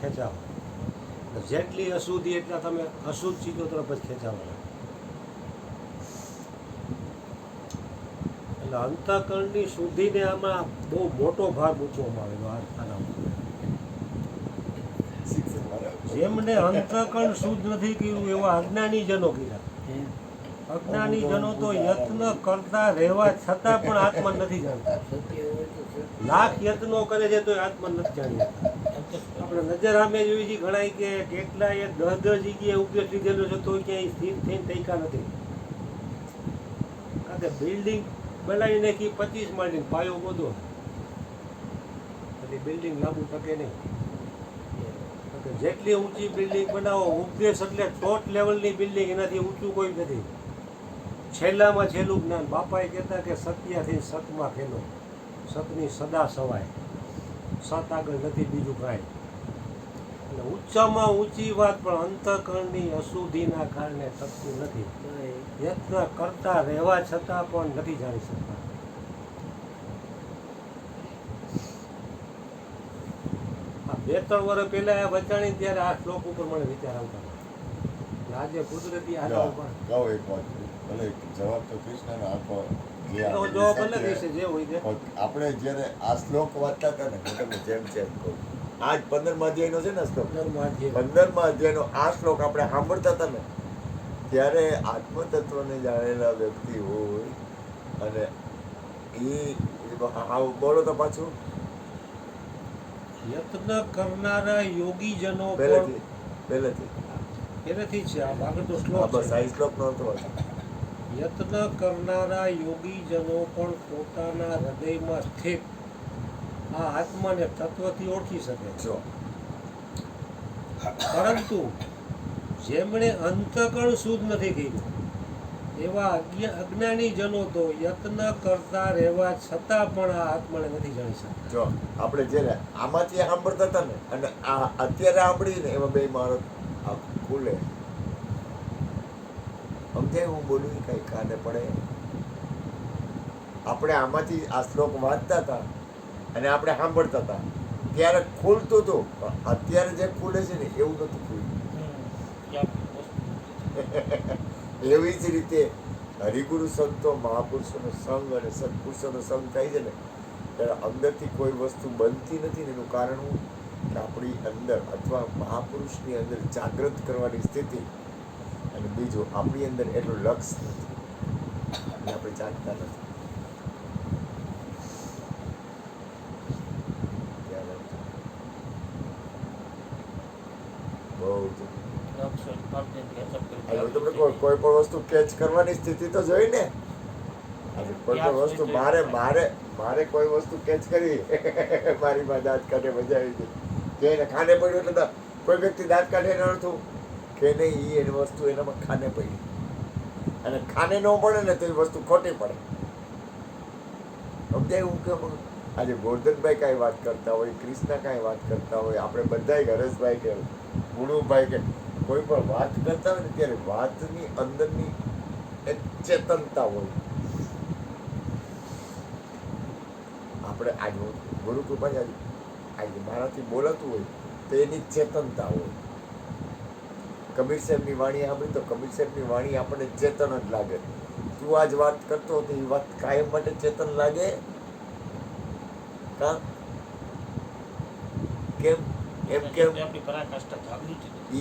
ખેંચાવો. જેટલી અશુદ્ધિ એટલા તમે અશુદ્ધ ચીજો તરફ જ ખેંચાવો. એટલે અંતઃકરણની શુદ્ધિને આમાં બહુ મોટો ભાર મૂકવામાં આવેલો આના ઉપર. જેમને અંતઃકરણ શુદ્ધ નથી કર્યું એવા અજ્ઞાનીજનો કર્યા. અજ્ઞાનીજનો તો યત્ન કરતા રહેવા છતાં પણ આત્મા નથી જાણતા. લાખ યત્નો કરે છે તો આત્મા નથી જાણી શકતા. આપણે નજર સામે જોઈ છીએ ઘણા કે કેટલાય 10 જગ્યાએ ઉપયોગ લીધેલો છે તો ક્યાંય સ્થિર થઈને તૈકા નથી. કારણ કે બિલ્ડિંગ બનાવી નાખી 25 માળની પાયો બધો એટલે બિલ્ડિંગ લાંબુ ટકે નહીં. જેટલી ઊંચી બિલ્ડિંગ બનાવો ઉપદેશ એટલે ટોપ લેવલની બિલ્ડિંગ, એનાથી ઊંચું કોઈ નથી. છેલ્લામાં છેલ્લું જ્ઞાન. બાપાએ કહેતા કે સત્યાથી સતમાં ફેલો, સતની સદા સવાય, સત આગળ નથી બીજું કાંઈ. એટલે ઊંચામાં ઊંચી વાત પણ અંતઃકરણની અશુદ્ધિના કારણે થતું નથી. યત્ન કરતા રહેવા છતાં પણ નથી જાણી શકતા. આ 2-3 વર્ષ પહેલા આ બચાણી ત્યારે આ શ્લોક ઉપર મને વિચાર આવતા. આજે કુદરતી આધાર ઉપર જવાબ તો કૃષ્ણનો આપો. જવાબ અલગ હશે જે હોય છે. આપણે જ્યારે આ શ્લોક વાંચતા હતા ને, હું તમને જેમ કહું, આજ 15મા અધ્યાયનો છે ને શ્લોક, 15મા અધ્યાયનો આ શ્લોક આપણે સાંભળતા હતા ને, ત્યારે આત્મતત્વને જાણેલા વ્યક્તિ હોય અને એ બોલો તો પાછું યત્ન કરનારા યોગીજનો પહેલેથી છે. આ આગળ તો શ્લોક બસ આ શ્લોક નો હતો. યત્ન કરનારા યોગીજનો પણ પોતાના હૃદયમાં સ્થિત આ આત્માને તત્વથી ઓળખી શકે છે. પરંતુ જેમણે અંતઃકરણ શુદ્ધ નથી કર્યું એવા અજ્ઞાનીજનો તો યત્ન કરતા રહેવા છતાં પણ આ આત્માને નથી જાણી શકતા. જો આપણે જ્યારે આમાંથી સાંભળતા હતા ને અને આ અત્યારે સાંભળીને એમાં બે મારો ખુલે સમજાય. હું બોલું કઈ કાને પડે. આપણે આમાંથી આ શ્લોક વાંચતા હતા અને આપણે સાંભળતા હતા ત્યારે ખુલતું હતું, પણ અત્યારે જે ખુલે છે ને એવું નતું ખુલ્યું. એવી જ રીતે હરિગુરુ સંતો મહાપુરુષોનો સંગ અને સત્પુરુષોનો સંગ થાય છે ને ત્યારે અંદરથી કોઈ વસ્તુ બનતી નથી ને એનું કારણ હું કે આપણી અંદર અથવા મહાપુરુષની અંદર જાગૃત કરવાની સ્થિતિ, અને બીજું આપણી અંદર એટલું લક્ષ નથી અને આપણે જાગતા નથી. તમને કોઈ પણ વસ્તુ કેચ કરવાની સ્થિતિ તો જોઈ ને. કોઈ પણ વસ્તુ મારે કોઈ વસ્તુ કેચ કરી મારી માં દાંત કાઢે મજા આવી ગઈ કે એને ખાને પડ્યું એટલે કોઈ વ્યક્તિ દાંત કાઢે એનો અર્થ કે નહીં એ વસ્તુ એનામાં ખાને પડી, અને ખાને ન પડે ને તો એ વસ્તુ ખોટી પડે. સમજાય હું કેમ? આજે ગોરધનભાઈ કાંઈ વાત કરતા હોય, ક્રિષ્ના કાંઈ વાત કરતા હોય, આપણે બધાય હરેશભાઈ કે ગુણુભાઈ કે કોઈ પણ વાત કરતા હોય ને ત્યારે વાતની અંદરની એક ચેતનતા હોય. આપણે આજ ગુરુ કૃપા આજે મારાથી બોલાતું હોય તો એની ચેતનતા હોય. કબીર સાહેબની વાણી સાંભળી તો કબીર સાહેબની વાણી આપણને ચેતન જ લાગે. તું આજ વાત કરતો હતો એ વાત કાયમ માટે ચેતન લાગે. કા કેમ? એમ કેમ?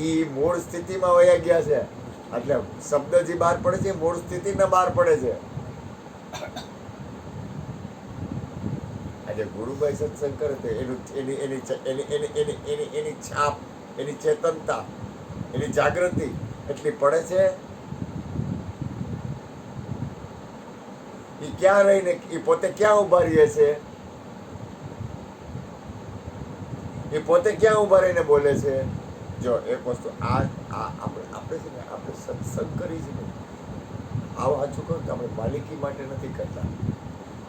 ઈ મૂળ સ્થિતિમાં વયા ગયા છે એટલે શબ્દ જે બહાર પડે છે મૂળ સ્થિતિના બહાર પડે છે. આજે ગુરુભાઈ સત્સંગ કરે તો એની છાપ, એની ચેતનતા, એની જાગૃતિ એટલી પડે છે. એ ક્યાં રહીને એ પોતે ક્યાં ઉભા રહે છે, એ પોતે ક્યાં ઉભા રહીને બોલે છે. જો એક વસ્તુ આપણે છે ને આપણે સત્સંગ કરી છે ને આવું સાચું કહું કે આપણે માલિકી માટે નથી કરતા,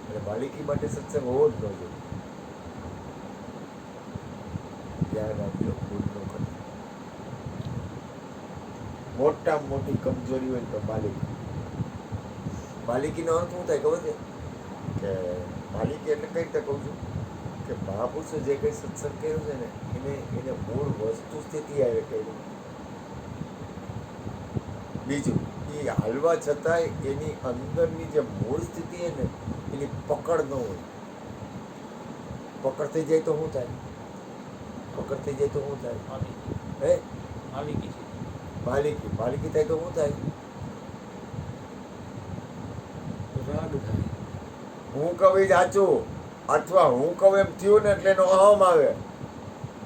અને માલિકી માટે સત્સંગ હોવો જ ન જોઈએ. ધ્યાન આપજો, ભૂલ ન કરતા. મોટામાં મોટી કમજોરી હોય તો માલિકીનો અર્થ શું થાય ખબર છે? કે માલિકી એટલે કઈ રીતે કહું છું કે મહાપુરુષો જે કંઈ સત્સંગ કર્યો છે ને એને મૂળ વસ્તુ સ્થિતિ આવે કર્યું. બીજું એ હાલવા છતાંય એની અંદરની જે મૂળ સ્થિતિ છે ને એની પકડ ન હોય. પકડ થઈ જાય તો શું થાય? પકડ થઈ જાય તો શું થાય? હે માલિકી થાય તો શું થાય? રાગ થાય. હું કહું એ સાચું, અથવા હું કહું એમ થયું ને એટલે એનો અહમ આવે.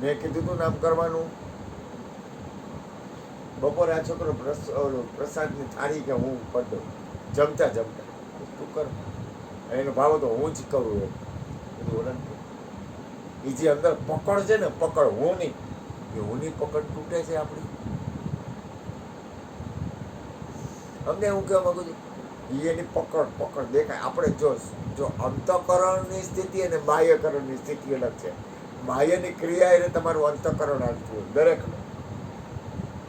મેં કીધું તું નામ કરવાનું. બપોરે આ છોકરો પ્રસાદની થાળી કે હું પડતો જમતા તું કર, એનો ભાવ તો હું જ કરું એમ બધું ઓળખ. એ જે અંદર પકડ છે ને, પકડ હું નહીં, એ હુંની પકડ તૂટે છે આપણી. અમને હું કહેવા માંગુ છું, એની પકડ દેખાય. આપણે જો અંતઃકરણની સ્થિતિ અને બાહ્યકરણની સ્થિતિ અલગ છે. બાહ્યની ક્રિયા એટલે તમારું અંતઃકરણ આવતું હોય દરેકને.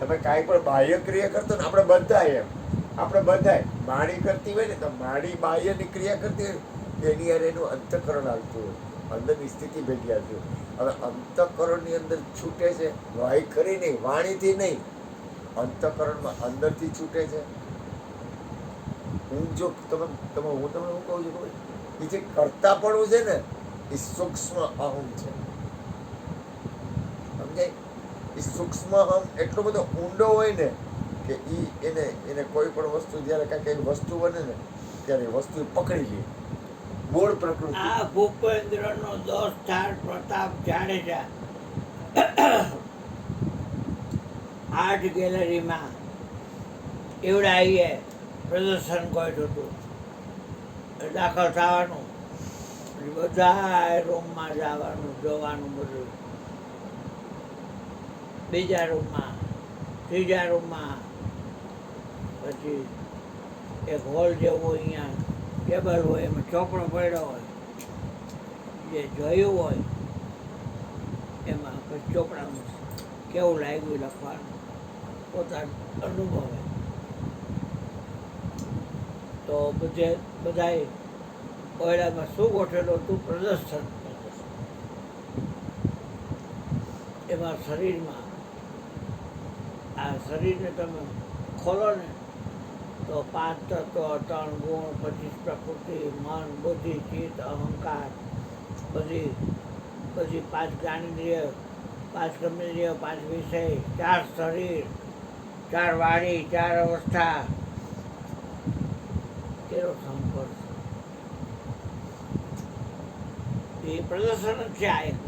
તમે કાંઈ પણ બાહ્ય ક્રિયા કરતો ને, આપણે બધાય માડી કરતી હોય ને, તો માડી બાહ્યની ક્રિયા કરતી હોય એની યાર એનું અંતઃકરણ આવતું હોય, અંદરની સ્થિતિ ભેગી આવતી હોય. હવે અંતઃકરણની અંદર છૂટે છે, વાય ખરી નહીં, વાણીથી નહીં, અંતઃકરણમાં અંદરથી છૂટે છે. હું જો હું તમને શું કહું છું ખબર? એ જે કરતાપણું છે ને એ સૂક્ષ્મ અહમ છે, સમજાય? એ સૂક્ષ્મ અહમ એટલો બધો ઊંડો હોય ને કે એને કોઈ પણ વસ્તુ જ્યારે કાંઈક વસ્તુ બને ને ત્યારે એ વસ્તુ પકડી લે. મૂળ પ્રકૃતિ. આ ભૂપેન્દ્રનો દોસ્તાર પ્રતાપ જાડેજા આર્ટ ગેલેરીમાં એવડાવીએ પ્રદર્શન કર્યું હતું. દાખલ થવાનું, બધા રૂમમાં જવાનું, જોવાનું બધું. બીજા રૂમમાં, ત્રીજા રૂમમાં, પછી એક હોલ જેવો અહીંયા ટેબલ હોય, એમાં ચોપડો પડ્યો હોય, જે જોયું હોય એમાં પછી ચોપડામાં કેવું લાગ્યું લખવાનું પોતાનો અનુભવે. તો બધાએ ઓયડામાં શું ગોઠવેલું હતું? પ્રદર્શન. એમાં શરીરમાં, આ શરીરને તમે ખોલો ને તો 5 તત્વ, 3 ગુણ, 25 પ્રકૃતિ, મન, બુદ્ધિ, ચિત્ત, અહંકાર, બધી 5 જ્ઞાનેન્દ્રિય, 5 કર્મેન્દ્રિય, 5 વિષય, 4 શરીર, 4 વાણી, 4 અવસ્થા. કેવો સંપર્ક! એ પ્રદર્શન જ છે આ એક.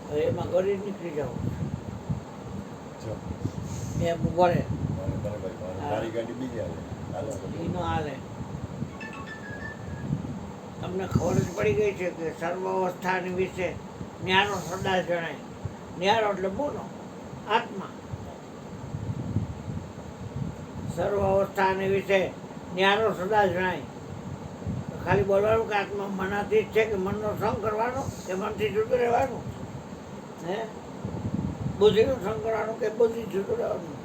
હવે એમાં ગરી નીકળી જાવ એમ ભરે એનો હાલે. તમને ખબર જ પડી ગઈ છે કે સર્વ અવસ્થાની વિશે ન્યારો સદા જણાય. ન્યારો એટલે બોલો આત્મા. સર્વ અવસ્થાની વિશે ન્યારો સદા જણાય. ખાલી બોલવાનું કે આત્મા મનાથી જ છે કે મનનો સંગ કરવાનો કે મનથી જુદું રહેવાનું? હે બુદ્ધિનું સંગ કરવાનું કે બુદ્ધિ જુદું રહેવાનું?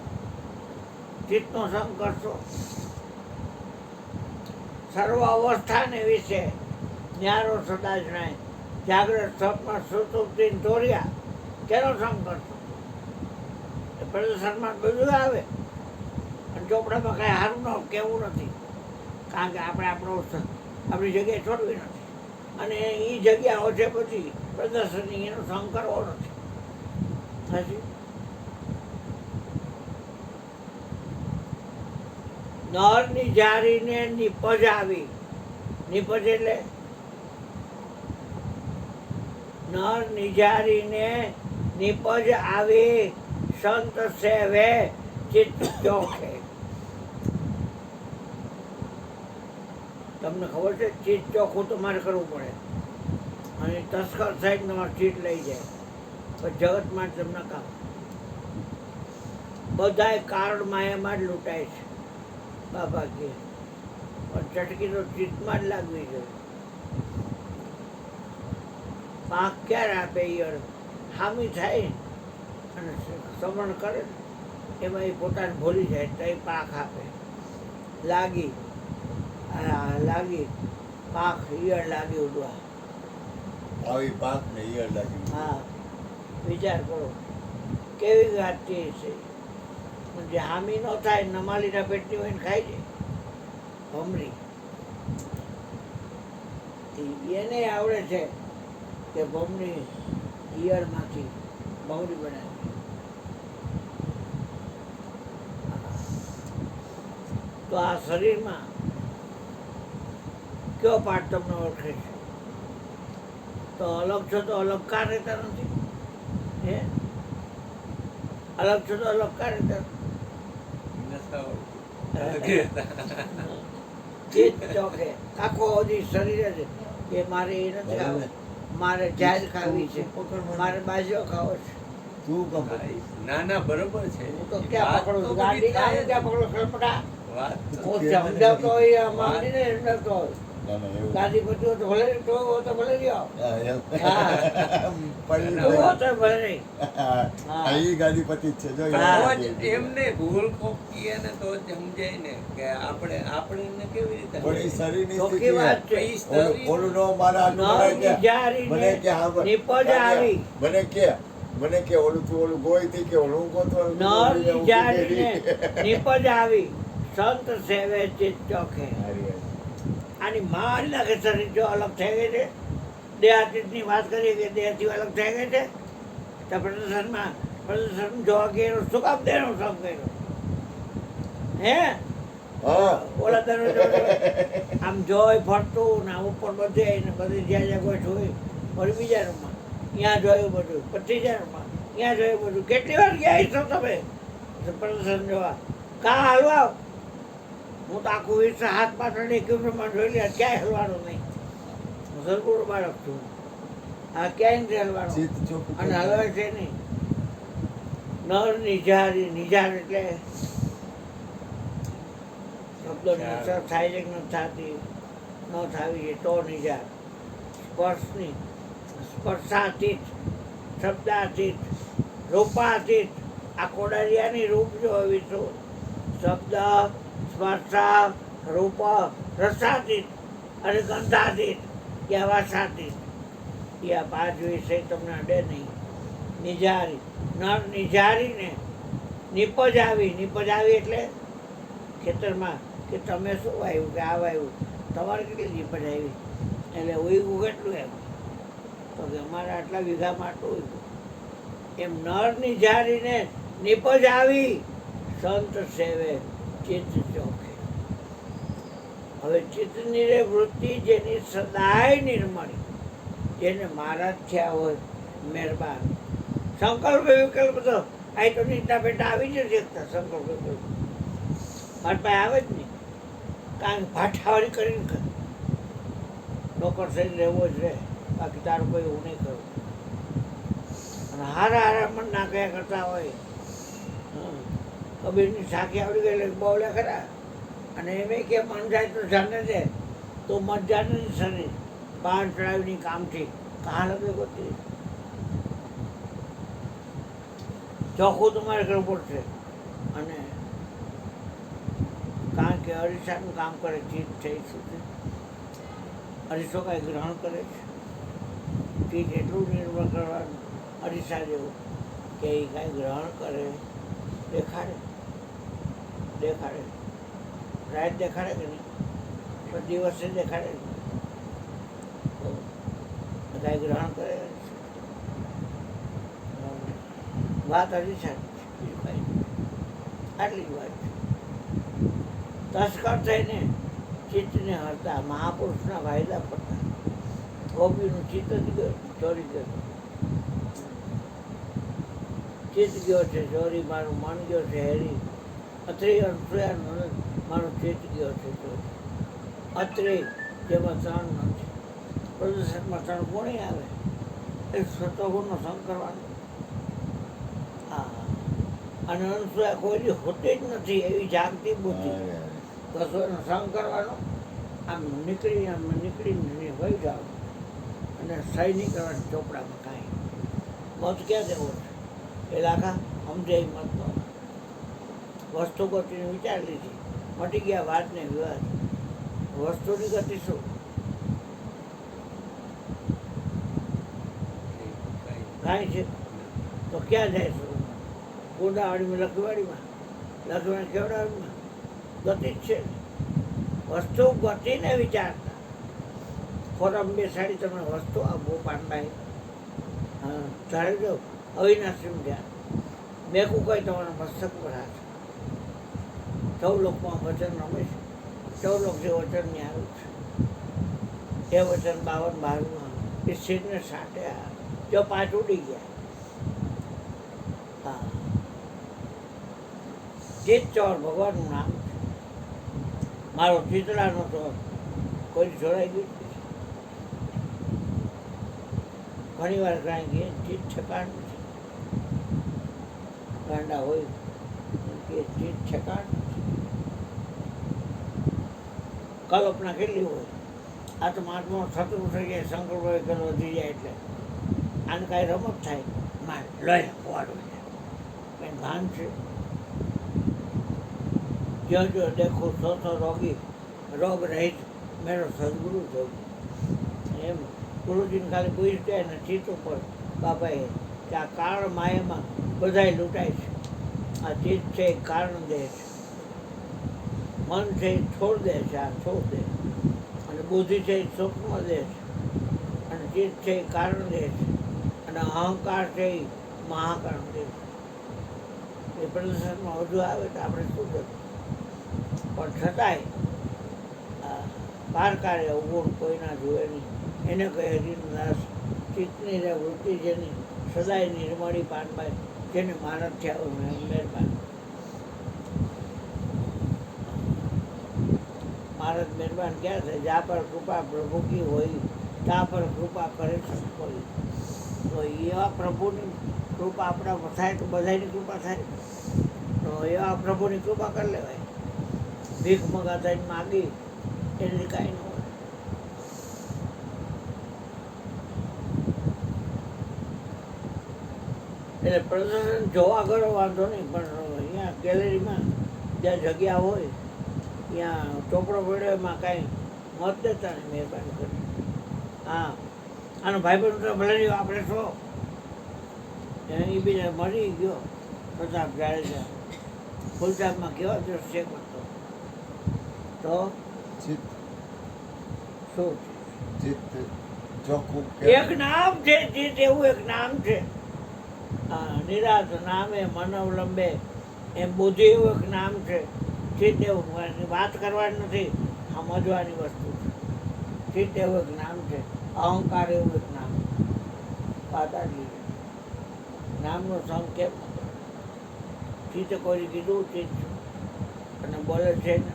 ચિત્તનો સંગ કરશો. સર્વ અવસ્થાને વિશે ન્યારો સદા જણાય. જાગ્રત, સ્વપ્ન, સુષુપ્તિ, તોર્યા કેનો સંગ કરશો? એ પ્રદર્શનમાં બધું આવે. અને ચોપડામાં કાંઈ સારું ન કહેવું નથી, કારણ કે આપણે આપણી જગ્યાએ છોડવી નથી. અને એ જગ્યાઓ છે પછી પ્રદર્શનની, એનો સંગ કરવો નથી. સાચી નર નિજારીને નિપજ આવી. નિપજ એટલે નર નિજારીને નિપજ આવી, સંત સેવે ચિત્ત ચોખે. તમને ખબર છે, ચિત્ત ચોખ્ખું તમારે કરવું પડે. અને તસ્કર સાહેબ તમારે ચીટ લઈ જાય પણ જગતમાં જ તમને કામ. બધાય કારણમાં એમાં જ લૂંટાય છે બાબા કે, પણ ચટકી તો ચિત્તમાં જ લાગવી જોઈએ. પાંખ ક્યારે આપે? યાર હામી થાય અને સમરણ કરે ને એમાં એ પોતાને ભૂલી જાય તો એ પાંખ આપે. લાગી પાંખ ઈયળ લાગી ઉડવા. આવી પાંખ ને ઈયળ લાગી. હા વિચાર કરો કેવી વાત છે જે હામી ન થાય નમાલીના પેટની હોય ને ખાઈ જાય ભમરી એને આવડે છે કે ભમરી ઈયળમાંથી ભમરી બનાવી. તો આ શરીરમાં કયો પાર્ટ તમને ઓળખે છે? તો અલગ છો તો અલગ કા રહેતા નથી? હે અલગ છો તો અલગ કા રહેતા ચિત્ત ચોકે આખો હજી શરીર જ કે મારે એ નથી ખાવું, મારે જાહેર ખાવી છે, મારે બાજરો ખાવો છે. તું કમ ના ના બરોબર છે. હું તો ક્યાં પકડું છું? ગાડી થાય જ. ક્યાં પકડું ખરપટા? વાત હું સમજાવતો હોય માંડીને સમજાવતો હોય. ના ના એવું ગાડી પછી તો ભલે તો ભલે રહ્યો, હા, એમ. હા. પડી તું ગયો. હોતો ભલે નહીં. હા, ઈ ગાદીપતિ જ છે જો ઈ હા. તો જ ગાદીપતિ. એમને ભૂલ ખોકીએ ને તો જ સમજાય ને કે આપણે કેવી રીતે પણ ઈ શરીરની ચોખ્ખી સ્થિતિ વાત છે. ઈ શરીર- ઓલું નો મારા હાથમાં નળ મને કે વિચારીને મને કે હા બસ. નિપજ આવી. મને કે ઓલું તું ઓલું ગોઈતી કે ઓલું ગોતવા નળ વિચારીને નિપજ આવી સંત સેવે ચિત્ત ચોખે. આની મારી નાખે શરીર જો અલગ થઈ ગઈ છે. દેહાતીતની વાત કરીએ કે દેહથી અલગ થઈ ગઈ છે તો પ્રદર્શન જોવા ગયેલો શું કામ દેનો સમ કર્યો? હે હા ઓલા દરવાજો આમ જોઈ ફરતું ને આમ ઉપર બધે ને બધી જ્યાં જ્યાં કોઈ જોઈ વળી બીજા રૂમમાં ત્યાં જોયું બધું 25,000 રૂમમાં ત્યાં જોયું બધું. કેટલી વાર ગયા છો તમે પ્રદર્શન જોવા? કા હાલવા? હું તો આખું વિશ્વ હાથ પાછળ ઇક્વિપમેન્ટ જોઈ લે ક્યાંય હલવાનું નહીં. હું સરગુણ બાળક છું. આ ક્યાંય નથી હલવાનું ચિત્ત ચોખ્ખું અને થઈ હલવે છે નહીં. નર નિજારી નિજાર એટલે શબ્દોની અસર થાય છે કે ન થતી ન થવી છે તો નિજાર. સ્પર્શની સ્પર્શાતીત શબ્દાતીત રૂપાતીત આ કોડારિયાની રૂપ જો વિશ્વ શબ્દ સ્પર્શ રૂપ રસાતીત અને ગંધાતીત કે વાસાતીત એ આ 5 વિષય તમને અડે નહીં. નિજારી નર નિજારીને નિપજ આવી એટલે ખેતરમાં કે તમે શું વાવ્યું કે આ વાવ્યું, તમારે કેટલી નિપજ આવી એટલે ઉગ્યું કેટલું એમ તો કે અમારે આટલા વીઘામાં આટલું ઉગ્યું. એમ નર નિજારીને નિપજ આવી સંત સેવે ચિત્ત ચોખે. હવે ચિત્તની રે વૃત્તિ જેની સદાય નિર્મળી, જેને મારા જ થયા હોય મહેરબાન. સંકલ્પ વિકલ્પ તો આ તો નીતા બેટા આવી જ શકતા સંકલ્પ વિકલ્પ મારી પાસે આવે જ નહીં. કારણ કે ભાઠાવાળી કરીને કરે નોકર થઈને રહેવો જ રહે, બાકી તારું કોઈ એવું નહીં કરું. અને હારા મન ના કયા કરતા હોય. કબીરની સાખી આવડી ગઈ એટલે બોલે ખરા. અને એમ કે મન જાય તો જાને દે તો મત જાને નહીં શરીર બાણ ચડાવીની કામથી કહાં લગે ગોતી ચોખ્ખું તમારે કરવું પડશે. અને કારણ કે અરીસાનું કામ કરે ચીજ થઈ શકે. અરીસો કાંઈ ગ્રહણ કરે છે ચીજ એટલું નિર્ભર કરવાનું અરીસા જેવું કે એ કાંઈ ગ્રહણ કરે દેખાડે રાત દેખાડે કે નહીં પણ દિવસે દેખાડે તો કાંઈ ગ્રહણ કરે વાત અરીસા આટલી જ વાત છે. તસ્કર થઈને ચિત્તને હરતા મહાપુરુષના વાયદા પડતા ગોપીનું ચિત્ત જ ગયું ચોરી ગયું. ચિત્ત ગયો છે ચોરી, મારું મન ગયો છે હેરી. અત્રે અનસૂયાનું મારું ચિત્ત ગયો છે ચોરી. અત્રે જેમાં 3 નથી, પ્રદર્શનમાં 3 કોણે આવે એ સતોગુણનો સંગ કરવાનો. અને અનસૂયા કોઈ હોતી જ નથી એવી જાગતી બુદ્ધિ. બસ એનો સંગ કરવાનો, આમ નીકળીને વહી જાવ અને સહી નહીં કરવાની ચોપડામાં કાંઈ. મત ક્યાં દેવો છે એ લાખા સમજે મતનો વસ્તુ ગતિને વિચાર લીધી, મટી ગયા વાતને વિવાદ. વસ્તુની ગતિ શું? કાંઈ છે તો ક્યાં જાય છે કુંડાવાડીમાં લખવાડીમાં લખવાડી કેવડાવાડીમાં ગતિ જ છે વસ્તુ ગતિને વિચારતા ફોરમ બેસાડી તમને વસ્તુ આપો પાનભાઈ હા ધારે જો અવિનાશી ધ્યાન મેકું કઈ તમારા મસ્તક પર હાથ સૌ લોકમાં વચન રમે છે સૌ લોક જે વચન ન્યારું છે એ વચન 52 એ શીરને સાટે જો 5 ઉડી ગયા હા જીત ચોર ભગવાનનું નામ છે મારો ચિતરાનો તો કોઈ જોડાઈ ગયું ઘણી વાર કાંઈ ગઈ ચીજ ઠેકાણ નથી ગાંડા હોય કે ચીજ ઠેકાણ નથી કલ્પના કેટલી હોય આ તો મહાત્મા શત્રુ થઈ જાય શંકરભાઈ ગલ વધી જાય એટલે આને કાંઈ રમત થાય માર લઈ વાળો કંઈ ભાન છે જો જો દેખો સો રોગી રોગ રહિત મેરો સદગુરુ જોગી એમ ગુરુજીને ખાલી પૂછ જાય ને ચિત્ત ઉપર બાપાએ કે આ કારણ માયામાં બધાય લૂંટાય છે આ ચિત્ત છે એ કારણ દે છે મન છે એ છોડ દે છે આ છોડ દે અને બુદ્ધિ છે એ સૂક્ષ્મ દે છે અને ચિત્ત છે એ કારણ દે છે અને અહંકાર છે એ મહાકારણ દે છે એ પ્રદર્શનમાં વધુ આવે તો આપણે શું કરવું પણ છતાંય પારકારે અવગુણ કોઈના જોવે નહીં એને કહે હરિનાશ ચિત્તની રે વૃત્તિ જેની સદાય નિર્મળી પાનભાઈ જેને માનવ થયા મહેરબાન મહારાજ મહેરબાન ક્યાં છે જા પર કૃપા પ્રભુ કી હોય તા પર કૃપા કરે છે કોઈ તો એવા પ્રભુની કૃપા આપણા થાય તો બધાની કૃપા થાય તો એવા પ્રભુની કૃપા કરી લેવાય ભીખ મગાતા માગી એને કાંઈ ન હોય એટલે પ્રદર્શન જોવા કરો વાંધો નહીં પણ અહીંયા ગેલેરીમાં જ્યાં જગ્યા હોય ત્યાં ચોપડો પડ્યો એમાં કાંઈ મત દેતા નહીં મહેરબાની કરી હા આનો ભાઈબંધ તો ભલે નહીં આપણે છો એ બીજા મરી ગયો પ્રતાપ જાડેજા ફૂલચાપમાં કેવા દ્રશ્ય કરતો તો ચિત્ત શું ચિત્ત ચોખ્ખું એક નામ છે ચિત્ત એવું એક નામ છે હા નિરાત નામે મન અવલંબે એમ બુદ્ધિ એવું એક નામ છે ચિત્ત એવું વાત કરવાની નથી સમજવાની વસ્તુ છે ચિત્ત એવું એક નામ છે અહંકાર એવું એક નામ પાતાજી નામનો સંગ કેમ ચિત્ત કોઈ કીધું ચિત્ત અને બોલે છે ને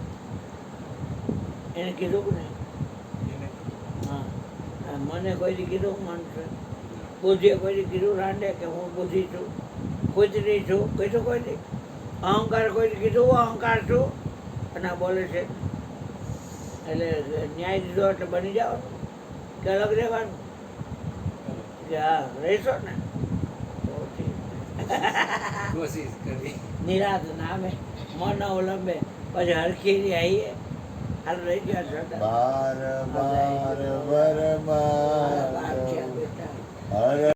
એને કીધું કે નહીં હા મને કોઈ કીધું મન છે બુદ્ધિએ કોઈ કીધું રાંડે કે હું બુદ્ધિ છું કુતરી છું કીધું કોઈ નહીં અહંકાર કોઈ કીધું અહંકાર છું અને આ બોલે છે એટલે ન્યાય દીધો એટલે બની જાઓ કે અલગ રહેવાનું હા રહેશો ને કોશિશ કરી નિરાત નામે મન અવલંબે પછી હરખી આવીએ હાલ રહી ગયા છે બાર બાર વરમાર હર